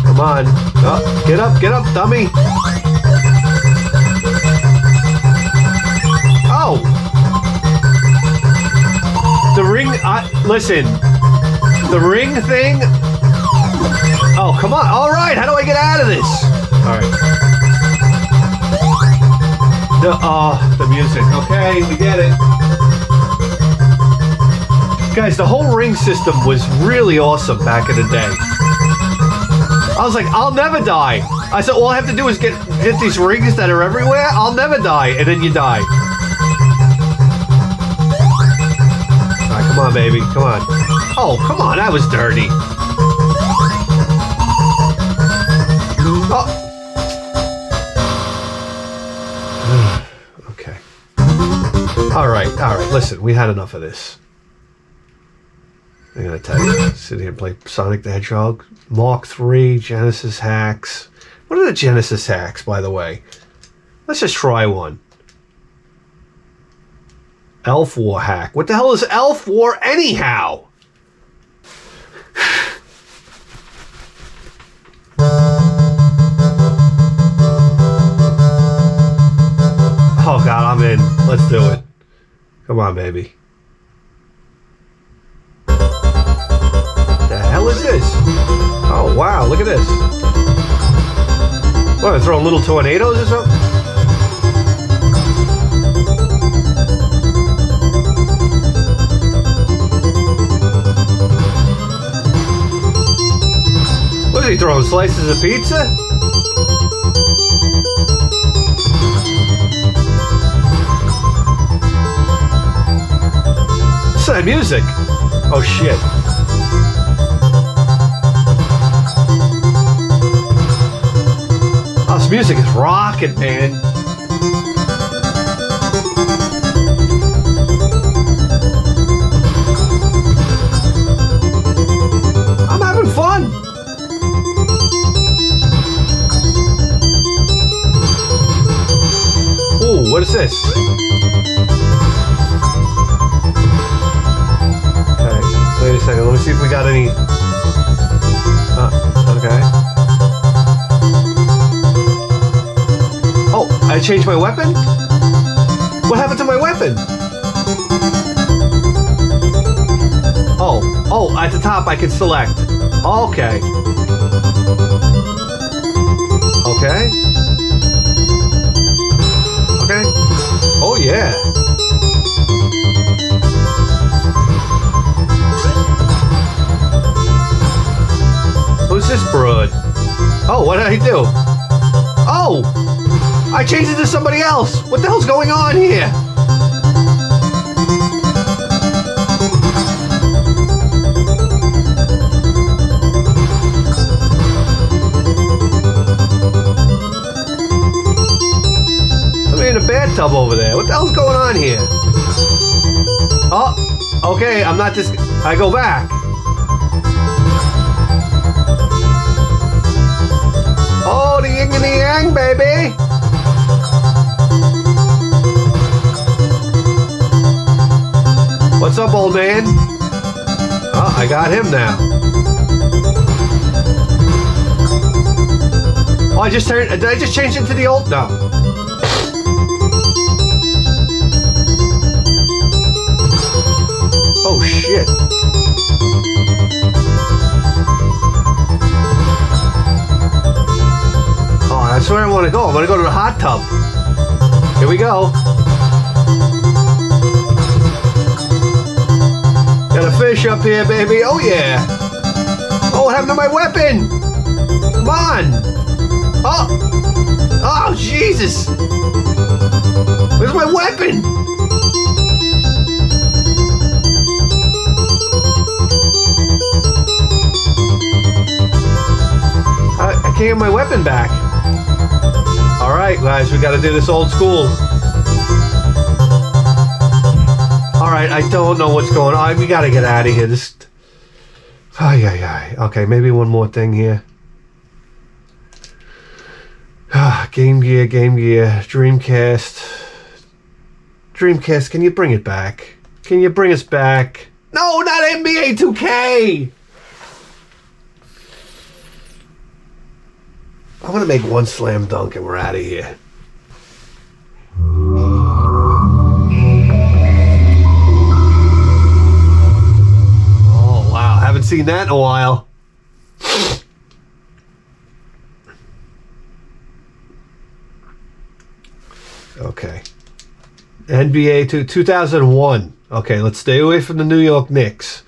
Come on. Oh, get up, dummy. Oh. The ring, listen. The ring thing. Oh, come on. All right, how do I get out of this? All right. The music. Okay, we get it. Guys, the whole ring system was really awesome back in the day. I was like, I'll never die. I said, all I have to do is get these rings that are everywhere. I'll never die. And then you die. All right, come on, baby. Come on. Oh, come on. That was dirty. Oh. Okay. All right. Listen, we had enough of this. I'm gonna tell you, sit here and play Sonic the Hedgehog, Mark III, Genesis hacks. What are the Genesis hacks, by the way? Let's just try one. Elf War hack. What the hell is Elf War anyhow? Oh God, I'm in. Let's do it. Come on, baby. The hell is this? Oh wow, look at this. What, I'm throwing little tornadoes or something? What is he throwing, slices of pizza? What's that music? Oh shit. This music is rocking, man. I'm having fun. Ooh, what is this? Okay, wait a second. Let me see if we got any. Okay. Oh, I changed my weapon? What happened to my weapon? Oh, at the top I can select. Okay. Okay. Okay. Oh, yeah. Who's this broad? Oh, what did I do? Oh! I changed it to somebody else! What the hell's going on here? Somebody in a bathtub over there. What the hell's going on here? Oh, okay, I'm not just... I go back. Oh, the yin and the yang, baby! What's up, old man? Oh, I got him now. Oh, I just turned... Did I just change into the old... No. Oh, shit. Oh, That's where I want to go. I want to go to the hot tub. Here we go. Got a fish up here, baby. Oh, yeah. Oh, what happened to my weapon? Come on. Oh, Jesus. Where's my weapon? I can't get my weapon back. All right, guys, we got to do this old school. All right, I don't know what's going on. We got to get out of here. This. Okay, maybe one more thing here. Game Gear, Dreamcast. Dreamcast, can you bring it back? Can you bring us back? No, not NBA 2K! I'm gonna make one slam dunk and we're out of here. Oh, wow. Haven't seen that in a while. Okay. NBA 2001. Okay, let's stay away from the New York Knicks.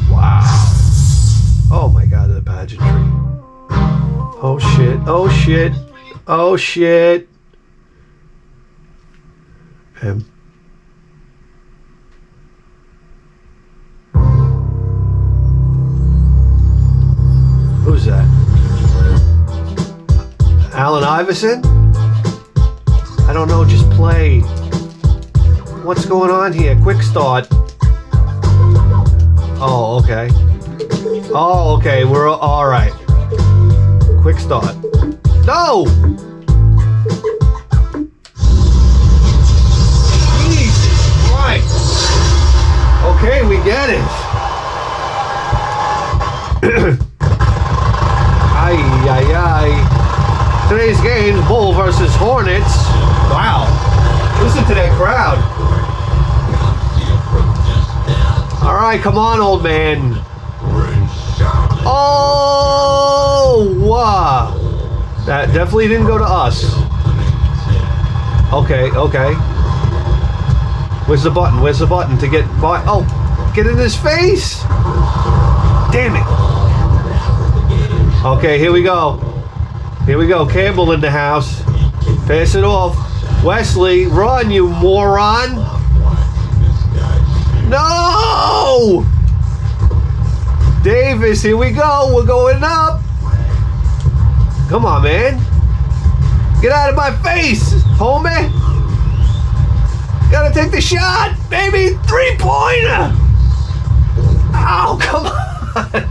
Wow. Oh my God, the pageantry. Oh shit, oh shit, oh shit. Who's that? Allen Iverson? I don't know, just play. What's going on here? Quick start. Oh, okay. Oh, okay, we're all right. Quick start. No! Jesus Christ! Okay, we get it. Ay. Today's game, Bull versus Hornets. Wow. Listen to that crowd. All right, come on, old man. Oh, wow. That definitely didn't go to us. Okay. Where's the button? Where's the button to get by? Oh, get in his face. Damn it. Okay, here we go. Campbell in the house. Pass it off. Wesley, run, you moron. No! Davis, here we go. We're going up. Come on, man. Get out of my face, homie. Gotta take the shot, baby. 3-pointer. Oh, come on.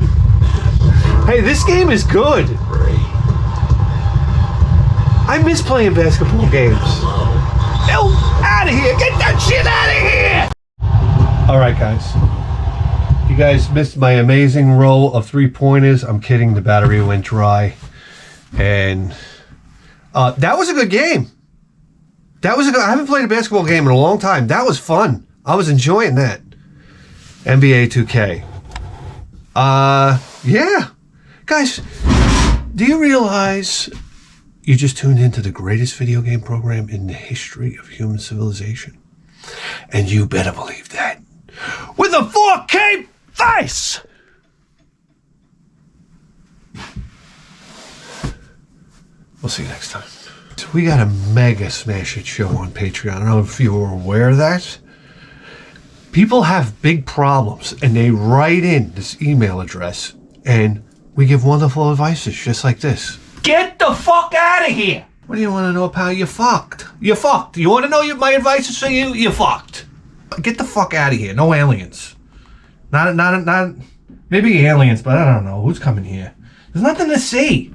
Hey, this game is good. I miss playing basketball games. No, out of here. Get that shit out of here. All right, guys. You guys missed my amazing roll of 3-pointers. I'm kidding. The battery went dry. And that was a good game. I haven't played a basketball game in a long time. That was fun. I was enjoying that. NBA 2K. Yeah. Guys, do you realize you just tuned into the greatest video game program in the history of human civilization? And you better believe that. With a 4K face! We'll see you next time. So we got a mega smash it show on Patreon. I don't know if you were aware of that. People have big problems and they write in this email address and we give wonderful advices just like this. Get the fuck out of here! What do you want to know, pal? You're fucked. You're fucked. You want to know my advice is for you? You're fucked. Get the fuck out of here. No aliens. Not maybe aliens, but I don't know. Who's coming here? There's nothing to see.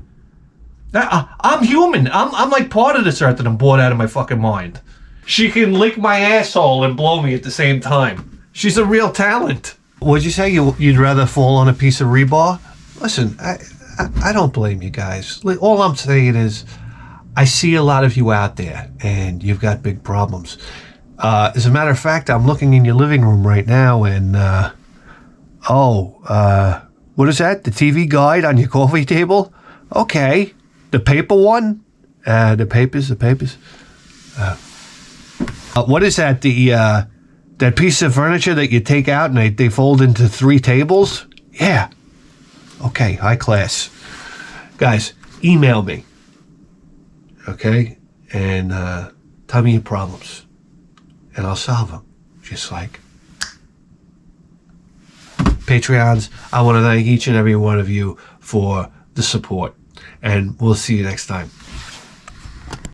I'm human. I'm like part of this earth and I'm bored out of my fucking mind. She can lick my asshole and blow me at the same time. She's a real talent. Would you say you'd rather fall on a piece of rebar? Listen, I don't blame you guys. All I'm saying is I see a lot of you out there and you've got big problems. As a matter of fact, I'm looking in your living room right now and What is that? The TV guide on your coffee table? Okay. The paper one? The papers. What is that? That piece of furniture that you take out and they fold into 3 tables? Yeah. Okay, high class. Guys, email me. Okay? And tell me your problems. And I'll solve them. Just like Patreons. I want to thank each and every one of you for the support. And we'll see you next time.